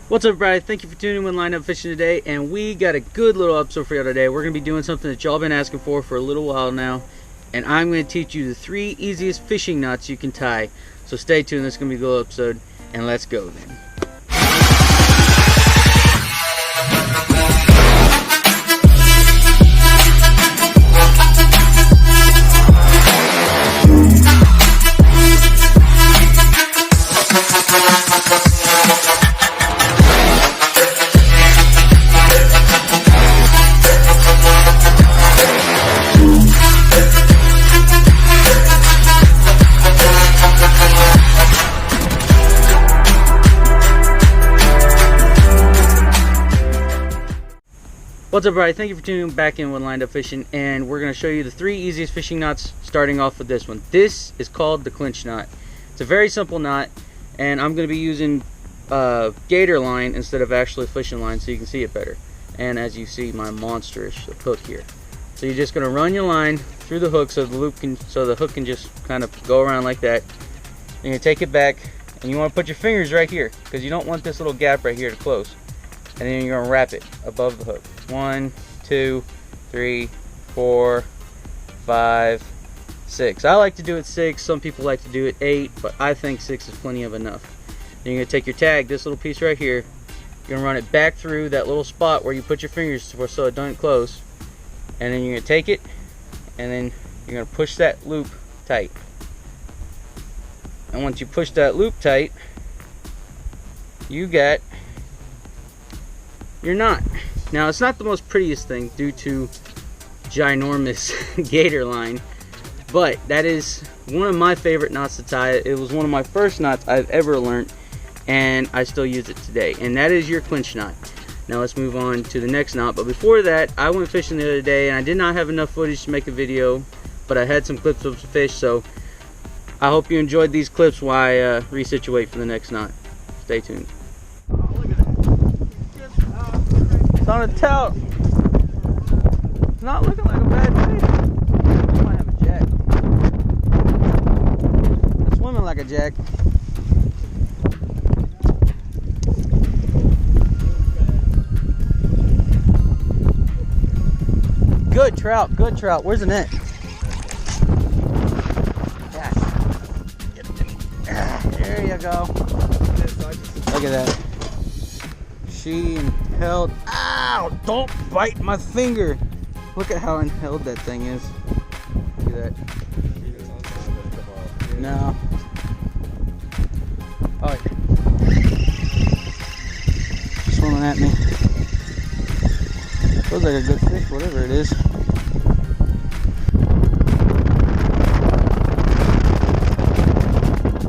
What's up, everybody? Thank you for tuning in with Lined Up Fishing today, and we got a good little episode for you today. We're going to be doing something that y'all been asking for a little while now, and I'm going to teach you the 3 easiest fishing knots you can tie. So stay tuned, this is going to be a good episode, and let's go then. What's up, everybody? Thank you for tuning back in with Lined Up Fishing, and we're going to show you the 3 easiest fishing knots, starting off with this one. This is called the clinch knot. It's a very simple knot, and I'm going to be using gator line instead of actually fishing line so you can see it better. And as you see, my monsterish hook here. So you're just going to run your line through the hook so the hook can just kind of go around like that. And you take it back, and you want to put your fingers right here because you don't want this little gap right here to close. And then you're gonna wrap it above the hook. 1, 2, 3, 4, 5, 6. I like to do it 6. Some people like to do it 8, but I think 6 is plenty of enough. Then you're gonna take your tag, this little piece right here. You're gonna run it back through that little spot where you put your fingers so it doesn't close. And then you're gonna take it, and then you're gonna push that loop tight. And once you push that loop tight, you got your knot. Now, it's not the most prettiest thing due to ginormous gator line, but that is one of my favorite knots to tie. It was one of my first knots I've ever learned, and I still use it today, and that is your clinch knot. Now let's move on to the next knot, but before that, I went fishing the other day and I did not have enough footage to make a video, but I had some clips of some fish, so I hope you enjoyed these clips while I resituate for the next knot. Stay tuned. On a trout. It's not looking like a bad fish. You might have a jack. It's swimming like a jack. Good trout, good trout. Where's the net? There you go. Look at that. She held. Ow! Don't bite my finger. Look at how unheld that thing is. Look at that. No. Oh, swimming at me. Looks like a good fish, whatever it is.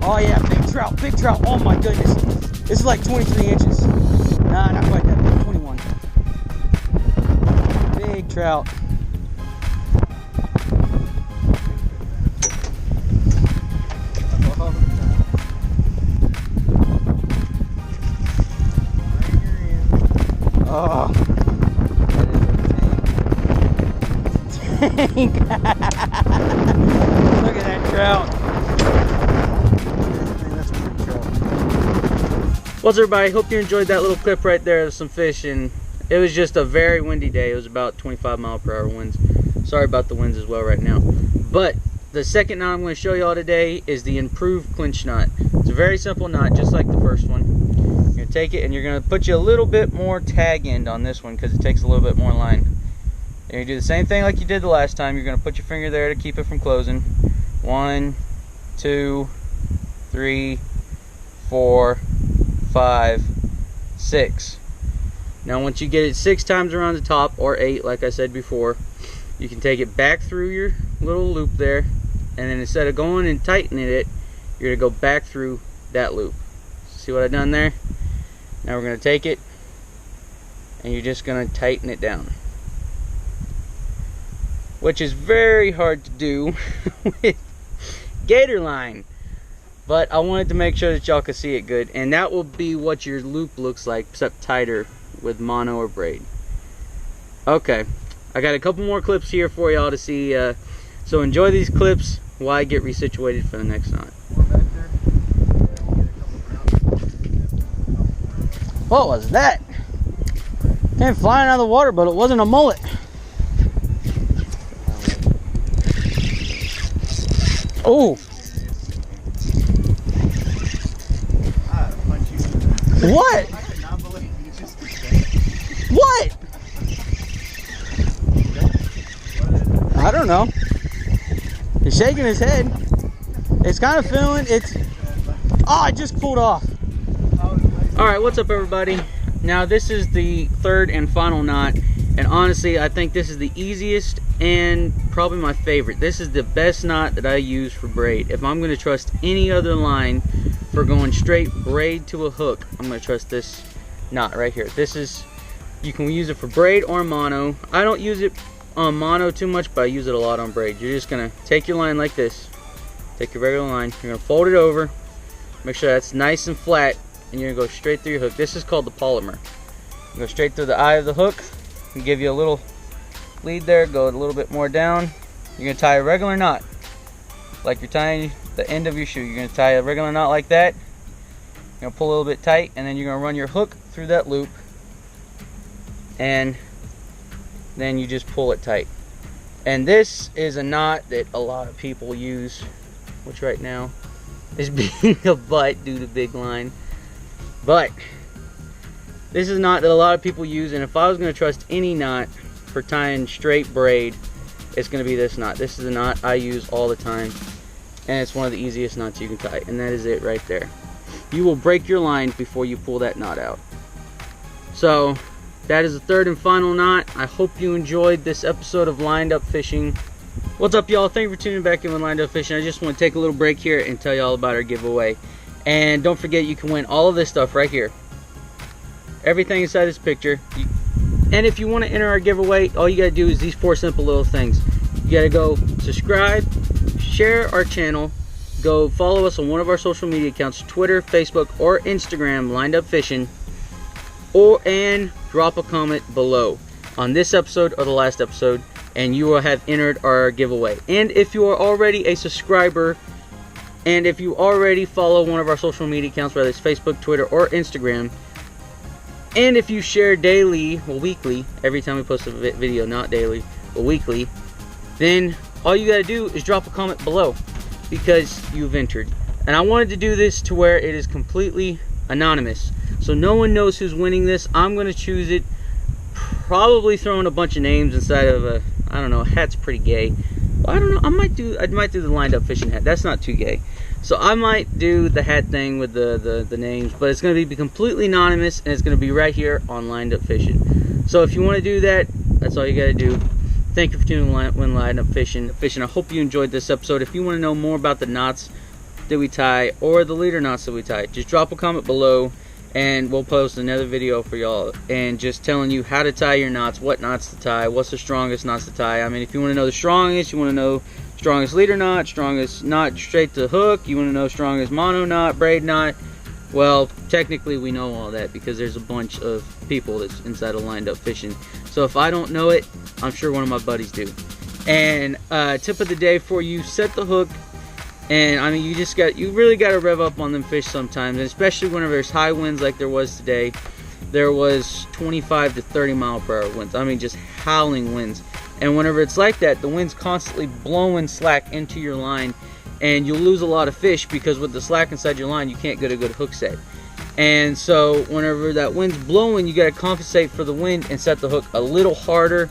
Oh yeah, big trout, big trout. Oh my goodness. This is like 23 inches. Nah, not quite that big. 21. Big trout. Oh, that is a tank. Look at that trout. That's a big trout. What's up, everybody? Hope you enjoyed that little clip right there of some fish, and it was just a very windy day. It was about 25-mile-per-hour winds. Sorry about the winds as well right now. But the second knot I'm going to show y'all today is the improved clinch knot. It's a very simple knot, just like the first one. You're going to take it and you're going to put you a little bit more tag end on this one because it takes a little bit more line. And you do the same thing like you did the last time. You're going to put your finger there to keep it from closing. 1, 2, 3, 4, 5, 6. Now once you get it 6 times around the top, or 8 like I said before, you can take it back through your little loop there, and then instead of going and tightening it, you're going to go back through that loop. See what I've done there? Now we're going to take it and you're just going to tighten it down, which is very hard to do with gator line. But I wanted to make sure that y'all could see it good, and that will be what your loop looks like, except tighter with mono or braid. Okay, I got a couple more clips here for y'all to see, so enjoy these clips while I get resituated for the next knot. What was that? Came flying out of the water, but it wasn't a mullet. Oh. What? What? I don't know. He's shaking his head. It's kind of feeling, oh, I just pulled off. All right, what's up everybody? Now this is the third and final knot, and honestly I think this is the easiest and probably my favorite. This is the best knot that I use for braid. If I'm going to trust any other line for going straight braid to a hook, I'm going to trust this knot right here. This is, you can use it for braid or mono. I don't use it on mono too much, but I use it a lot on braid. You're just going to take your line like this, take your regular line, you're going to fold it over, make sure that's nice and flat, and you're going to go straight through your hook. This is called the polymer. Go straight through the eye of the hook and give you a little lead there, go a little bit more down. You're going to tie a regular knot like you're tying the end of your shoe. You're going to tie a regular knot like that. You're going to pull a little bit tight, and then you're going to run your hook through that loop, and then you just pull it tight. And this is a knot that a lot of people use, which right now is being a butt due to big line. But this is a knot that a lot of people use, and if I was going to trust any knot for tying straight braid, it's going to be this knot. This is a knot I use all the time, and it's one of the easiest knots you can tie, and that is it right there. You will break your line before you pull that knot out. So that is the third and final knot. I hope you enjoyed this episode of Lined Up Fishing. What's up y'all? Thank you for tuning back in with Lined Up Fishing. I just want to take a little break here and tell you all about our giveaway. And don't forget, you can win all of this stuff right here. Everything inside this picture. And if you want to enter our giveaway, all you got to do is these 4 simple little things. You got to go subscribe, share our channel, go follow us on one of our social media accounts, Twitter, Facebook, or Instagram, Lined Up Fishing, and drop a comment below on this episode or the last episode, and you will have entered our giveaway. And if you are already a subscriber, and if you already follow one of our social media accounts, whether it's Facebook, Twitter, or Instagram, and if you share daily, well weekly, every time we post a video, not daily, but weekly, then all you gotta do is drop a comment below, because you've entered. And I wanted to do this to where it is completely anonymous, so no one knows who's winning this. I'm gonna choose it, probably throwing a bunch of names inside of a, I don't know, hat's pretty gay. Well, I don't know, I might do the Lined Up Fishing hat. That's not too gay. So I might do the hat thing with the names, but it's going to be completely anonymous, and it's going to be right here on Lined Up Fishing. So if you want to do that, that's all you got to do. Thank you for tuning in Lined Up Fishing. I hope you enjoyed this episode. If you want to know more about the knots that we tie or the leader knots that we tie, just drop a comment below, and we'll post another video for y'all, and just telling you how to tie your knots, what knots to tie, what's the strongest knots to tie. I mean, if you want to know the strongest, you want to know strongest leader knot, strongest knot straight to hook, you want to know strongest mono knot, braid knot, well, technically we know all that because there's a bunch of people that's inside of Lined Up Fishing. So if I don't know it, I'm sure one of my buddies do. And tip of the day for you, set the hook. And I mean, you really got to rev up on them fish sometimes, and especially whenever there's high winds like there was today. There was 25 to 30 mile per hour winds. I mean, just howling winds. And whenever it's like that, the wind's constantly blowing slack into your line, and you'll lose a lot of fish because with the slack inside your line, you can't get a good hook set. And so whenever that wind's blowing, you got to compensate for the wind and set the hook a little harder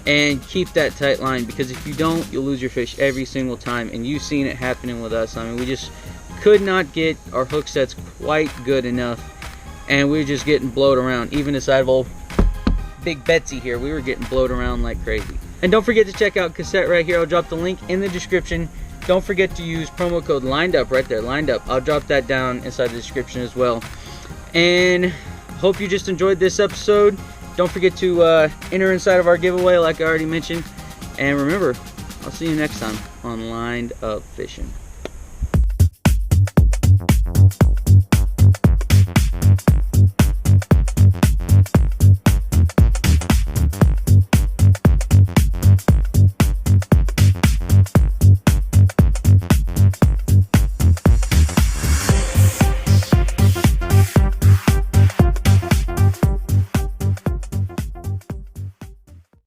and keep that tight line, because if you don't, you'll lose your fish every single time. And you've seen it happening with us. I mean, we just could not get our hook sets quite good enough, and we were just getting blowed around. Even inside of old Big Betsy here, we were getting blowed around like crazy. And don't forget to check out Cassette right here. I'll drop the link in the description. Don't forget to use promo code LINEDUP right there, LINEDUP. I'll drop that down inside the description as well. And hope you just enjoyed this episode. Don't forget to enter inside of our giveaway like I already mentioned. And remember, I'll see you next time on Lined Up Fishing.